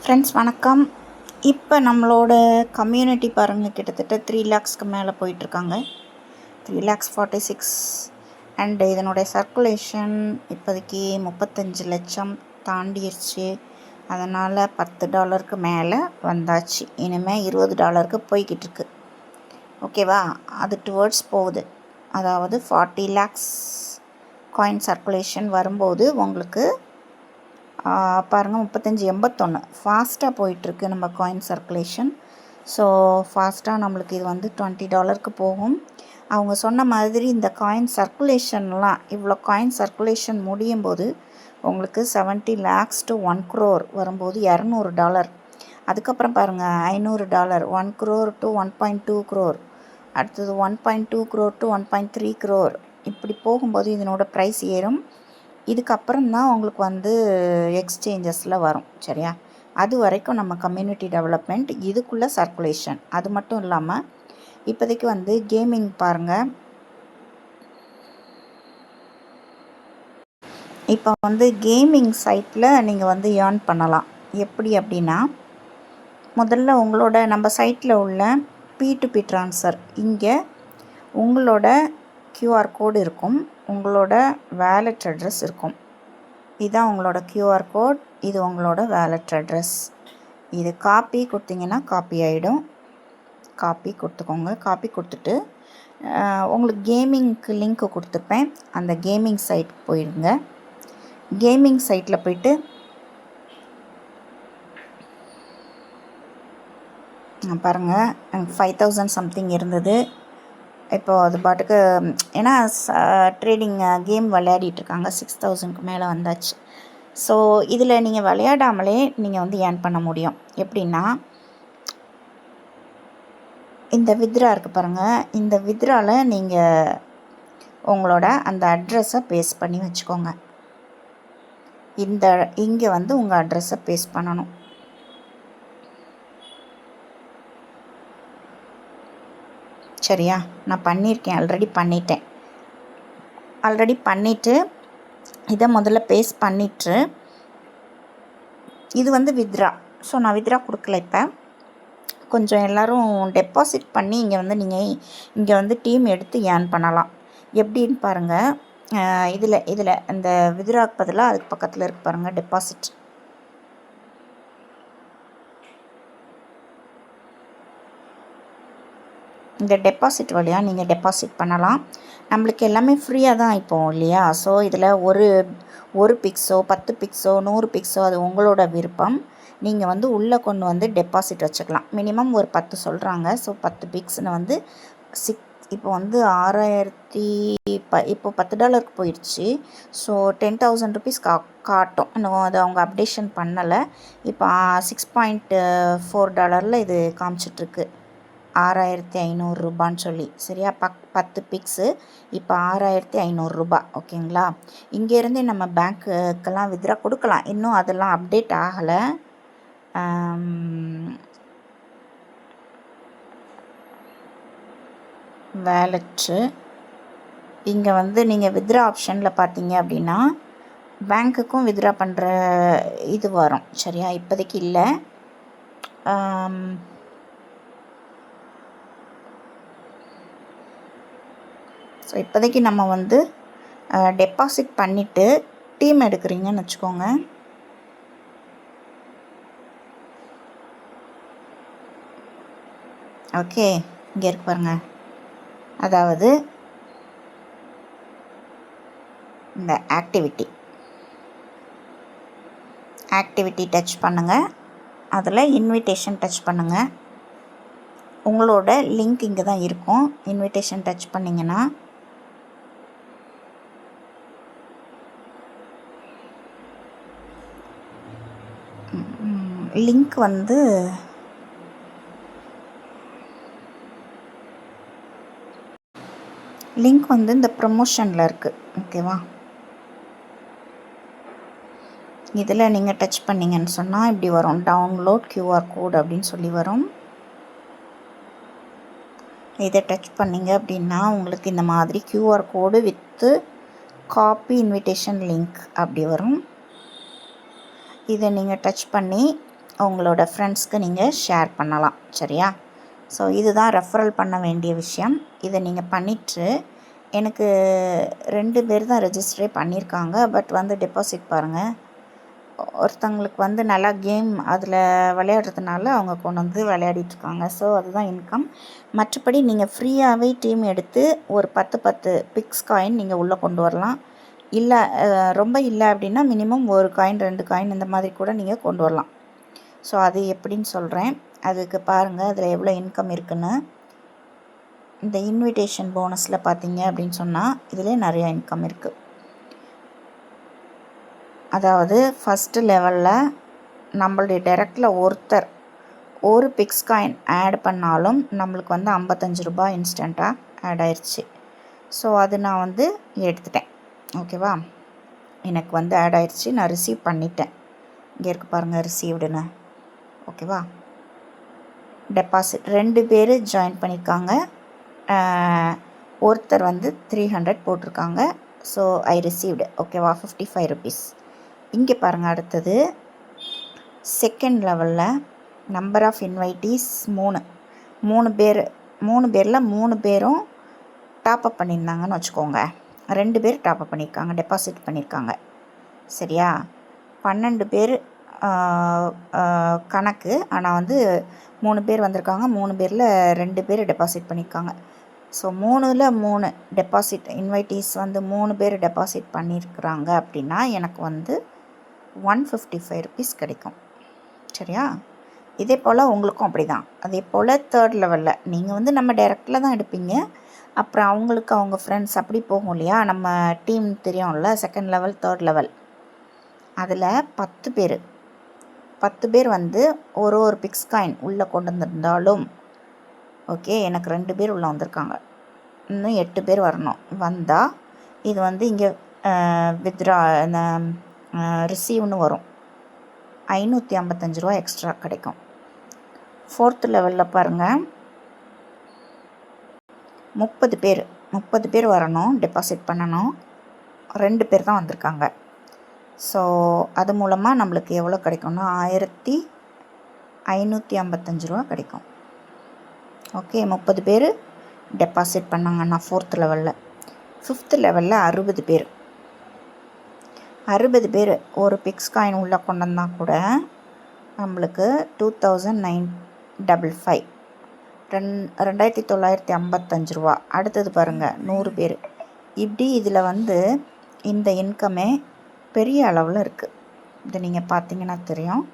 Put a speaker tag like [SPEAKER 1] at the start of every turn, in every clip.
[SPEAKER 1] Friends வணக்கம். இப்போ நம்மளோட கம்யூனிட்டி பாருங்கள், கிட்டத்தட்ட 3 lakhsக்கு மேலே போயிட்டுருக்காங்க. 3,46,00,000 அண்டு இதனுடைய சர்க்குலேஷன் இப்போதைக்கு 35 லட்சம் தாண்டிடுச்சு. அதனால் $10 மேலே வந்தாச்சு. இனிமேல் $20 போய்கிட்டு இருக்கு. ஓகேவா? அது டுவர்ட்ஸ் போகுது. அதாவது 40 lakhs காயின் சர்க்குலேஷன் வரும்போது உங்களுக்கு பாருங்கள் 3581 ஃபாஸ்ட்டாக போயிட்டுருக்கு நம்ம காயின் சர்க்குலேஷன். ஸோ ஃபாஸ்ட்டாக நம்மளுக்கு இது வந்து $20 போகும். அவங்க சொன்ன மாதிரி இந்த காயின் சர்க்குலேஷன்லாம் இவ்வளோ காயின் சர்க்குலேஷன் முடியும் போது உங்களுக்கு 70 lakhs to 1 crore வரும்போது $200. அதுக்கப்புறம் பாருங்கள் $500, 1 crore to 1.2 crore, அடுத்தது 1.2 crore to 1.3 crore. இப்படி போகும்போது இதனோட ப்ரைஸ் ஏறும். இதுக்கப்புறம் தான் உங்களுக்கு வந்து எக்ஸ்சேஞ்சஸில் வரும். சரியா? அது வரைக்கும் நம்ம கம்யூனிட்டி டெவலப்மெண்ட், இதுக்குள்ளே சர்க்குலேஷன். அது மட்டும் இல்லாமல் இப்போதைக்கு வந்து கேமிங் பாருங்கள். இப்போ வந்து கேமிங் சைட்டில் நீங்கள் வந்து ஏர்ன் பண்ணலாம். எப்படி அப்படின்னா, முதல்ல உங்களோட நம்ம சைட்டில் உள்ள P2P ட்ரான்ஸ்ஃபர், இங்கே உங்களோட QR கோடு இருக்கும், உங்களோட வேலெட் அட்ரஸ் இருக்கும். இதுதான் உங்களோட QR கோட், இது உங்களோட வேலெட் அட்ரஸ். இது காப்பி கொடுத்தீங்கன்னா காப்பி ஆகிடும். காப்பி கொடுத்துக்கோங்க. காப்பி கொடுத்துட்டு உங்களுக்கு கேமிங்க்கு லிங்க்கு கொடுத்துருப்பேன். அந்த கேமிங் சைட்டுக்கு போயிடுங்க. கேமிங் சைட்டில் போயிட்டு பாருங்கள், 5,000 சம்திங் இருந்தது. இப்போது அது பாட்டுக்கு, ஏன்னா ட்ரேடிங் கேம் விளையாடிட்டுருக்காங்க, 6,000க்கு மேலே வந்தாச்சு. ஸோ இதில் நீங்கள் விளையாடாமலே நீங்கள் வந்து ஏர்ன் பண்ண முடியும். எப்படின்னா, இந்த வித்ரா இருக்குது பாருங்கள், இந்த வித்ராவில் நீங்கள் உங்களோட அந்த அட்ரஸை பேஸ்ட் பண்ணி வச்சுக்கோங்க. இங்கே வந்து உங்கள் அட்ரஸை பேஸ்ட் பண்ணணும். சரியா? நான் பண்ணியிருக்கேன், ஆல்ரெடி பண்ணிவிட்டு இதை முதல்ல பேஸ்ட் பண்ணிவிட்டு, இது வந்து வித்ரா. ஸோ நான் வித்ரா கொடுக்கல. இப்போ கொஞ்சம் எல்லோரும் டெபாசிட் பண்ணி நீங்கள் இங்கே வந்து டீம் எடுத்து ஏர்ன் பண்ணலாம். எப்படின்னு பாருங்கள். இதில் இந்த வித்ராக்கு பதிலாக அதுக்கு பக்கத்தில் இருக்கு பாருங்கள், டெபாசிட். இந்த டெபாசிட் வழியாக நீங்கள் டெபாசிட் பண்ணலாம். நம்மளுக்கு எல்லாமே ஃப்ரீயாக தான் இப்போது இல்லையா? ஸோ இதில் ஒரு பிக்ஸோ 10 பிக்ஸோ 100 பிக்ஸோ அது உங்களோட விருப்பம். நீங்கள் வந்து உள்ளே கொண்டு வந்து டெபாசிட் வச்சுக்கலாம். மினிமம் ஒரு 10 சொல்கிறாங்க. ஸோ 10 பிக்ஸ்னு வந்து இப்போ வந்து 6,000 இப்போ $10 போயிடுச்சு. ஸோ 10,000 ருபீஸ் காட்டும். இன்னும் அது அவங்க அப்டேஷன் பண்ணலை. இப்போ $6.4 இது காமிச்சிட்ருக்கு, 6,500 சொல்லி. சரியா? 10 பிக்ஸு இப்போ 6,500. ஓகேங்களா? இங்கேருந்தே நம்ம பேங்க்குக்கெல்லாம் வித்ரா கொடுக்கலாம். இன்னும் அதெல்லாம் அப்டேட் ஆகலை. வேலெட்டு இங்கே வந்து நீங்கள் வித்ரா ஆப்ஷனில் பார்த்தீங்க அப்படின்னா பேங்க்குக்கும் வித்ரா பண்ணுற இது வரும். சரியா? இப்போதைக்கு இல்லை. ஸோ இப்போதைக்கு நம்ம வந்து டெபாசிட் பண்ணிவிட்டு டீம் எடுக்கிறீங்கன்னு வச்சுக்கோங்க. ஓகே, இங்கே இருக்கு பாருங்கள். அதாவது இந்த ஆக்டிவிட்டி டச் பண்ணுங்கள். அதில் இன்விடேஷன் டச் பண்ணுங்கள். உங்களோட லிங்க் இங்கே தான் இருக்கும். இன்விடேஷன் டச் பண்ணிங்கன்னா லிங்க் வந்து இந்த ப்ரமோஷனில் இருக்குது. ஓகேவா? இதில் நீங்கள் டச் பண்ணிங்கன்னு சொன்னால் இப்படி வரும், டவுன்லோட் QR கோட் அப்படின்னு சொல்லி வரும். இதை டச் பண்ணிங்க அப்படின்னா உங்களுக்கு இந்த மாதிரி QR code with copy invitation link அப்படி வரும். இதை நீங்கள் டச் பண்ணி உங்களோட ஃப்ரெண்ட்ஸ்க்கு நீங்கள் ஷேர் பண்ணலாம். சரியா? ஸோ இதுதான் ரெஃபரல் பண்ண வேண்டிய விஷயம். இதை நீங்கள் பண்ணிவிட்டு எனக்கு 2 பேர் தான் ரெஜிஸ்டரே பண்ணியிருக்காங்க. பட் வந்து டெபாசிட் பாருங்கள், ஒருத்தங்களுக்கு வந்து நல்லா கேம் அதில் விளையாடுறதுனால அவங்க கொண்டு வந்து விளையாடிட்டுருக்காங்க. ஸோ அதுதான் இன்கம். மற்றபடி நீங்கள் ஃப்ரீயாகவே டீம் எடுத்து ஒரு 10 பிக்ஸ் காயின் நீங்கள் உள்ளே கொண்டு வரலாம். இல்லை ரொம்ப இல்லை அப்படின்னா மினிமம் 1 காயின் 2 காயின் இந்த மாதிரி கூட நீங்கள் கொண்டு வரலாம். ஸோ அது எப்படின்னு சொல்கிறேன். அதுக்கு பாருங்கள் அதில் எவ்வளோ இன்கம் இருக்குன்னு. இந்த இன்விடேஷன் போனஸில் பார்த்தீங்க அப்படின்னு சொன்னால் இதிலே நிறையா இன்கம் இருக்குது. அதாவது ஃபஸ்ட்டு லெவலில் நம்மளுடைய டைரக்டில் ஒருத்தர் ஒரு பிக்ஸ் காயின் ஆட் பண்ணாலும் நம்மளுக்கு வந்து 55 ரூபாய் இன்ஸ்டண்ட்டாக ஆட் ஆயிடுச்சு. ஸோ அது நான் வந்து எடுத்துட்டேன். ஓகேவா? எனக்கு வந்து ஆட் ஆயிடுச்சு, நான் ரிசீவ் பண்ணிட்டேன். இங்கே இருக்குது பாருங்கள் ரிசீவ்டுன்னு. ஓகேவா? டெபாசிட் 2 பேர் ஜாயின் பண்ணியிருக்காங்க. ஒருத்தர் வந்து 300 போட்டிருக்காங்க. So I received. ஓகேவா? 55 ருபீஸ். இங்கே பாருங்கள் அடுத்தது செகண்ட் லெவலில் நம்பர் ஆஃப் இன்வைட்டீஸ் 3 பேர். 3 பேரில் 3 பேரும் டாப்அப் பண்ணியிருந்தாங்கன்னு வச்சுக்கோங்க. 2 பேர் டாப்அப் பண்ணியிருக்காங்க, டெபாசிட் பண்ணியிருக்காங்க. சரியா? 12 பேர் கணக்கு. ஆனால் வந்து 3 பேர் வந்திருக்காங்க. 3 பேரில் 2 பேர் டெபாசிட் பண்ணியிருக்காங்க. ஸோ 3ல் 3 டெபாசிட் இன்வைட்டீஸ் வந்து 3 பேர் டெபாசிட் பண்ணியிருக்கிறாங்க அப்படின்னா எனக்கு வந்து 155 ருபீஸ் கிடைக்கும். சரியா? இதே போல் உங்களுக்கும் அப்படி தான். அதே போல் தேர்ட் லெவலில் நீங்கள் வந்து நம்ம டைரக்டில் தான் எடுப்பீங்க. அப்புறம் அவங்களுக்கு அவங்க ஃப்ரெண்ட்ஸ் அப்படி போகும் இல்லையா? நம்ம டீம் தெரியும்ல, செகண்ட் லெவல் தேர்ட் லெவல். அதில் 10 பேர் வந்து ஒரு பிக்ஸ் காயின் உள்ளே கொண்டு வந்திருந்தாலும் ஓகே, எனக்கு 2 பேர் உள்ளே வந்திருக்காங்க. இன்னும் 8 பேர் வரணும். வந்தால் இது வந்து இங்கே வித்ரா ரிசீவ்னு வரும். 555 ரூபா எக்ஸ்ட்ரா கிடைக்கும். ஃபோர்த்து லெவலில் பாருங்கள் 30 பேர் வரணும், டெபாசிட் பண்ணணும். 2 பேர் தான் வந்திருக்காங்க. ஸோ அது மூலமாக நம்மளுக்கு எவ்வளோ கிடைக்கும்னா 1555 ரூபா கிடைக்கும். ஓகே, 30 பேர் டெபாசிட் பண்ணாங்கன்னா ஃபோர்த் லெவலில். ஃபிஃப்த் லெவலில் 60 பேர் ஒரு பிக்ஸ் காயின் உள்ளே கொண்டு வந்தால் கூட நம்மளுக்கு 2955 2955 ரூபா. அடுத்தது பாருங்கள் 100 பேர். இப்படி இதில் வந்து இந்த இன்கமே பெரிய அளவில் இருக்குது. இதை நீங்கள் பார்த்தீங்கன்னா தெரியும்.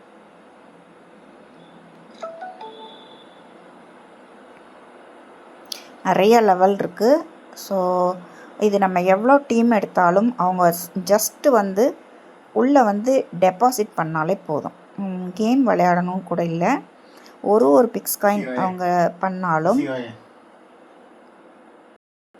[SPEAKER 1] நிறைய லெவல் இருக்குது. ஸோ இது நம்ம எவ்வளோ டீம் எடுத்தாலும் அவங்க ஜஸ்ட்டு வந்து உள்ளே வந்து டெபாசிட் பண்ணாலே போதும். கேம் விளையாடணும் கூட இல்லை. ஒரு பிக்ஸ் காயின் அவங்க பண்ணாலும்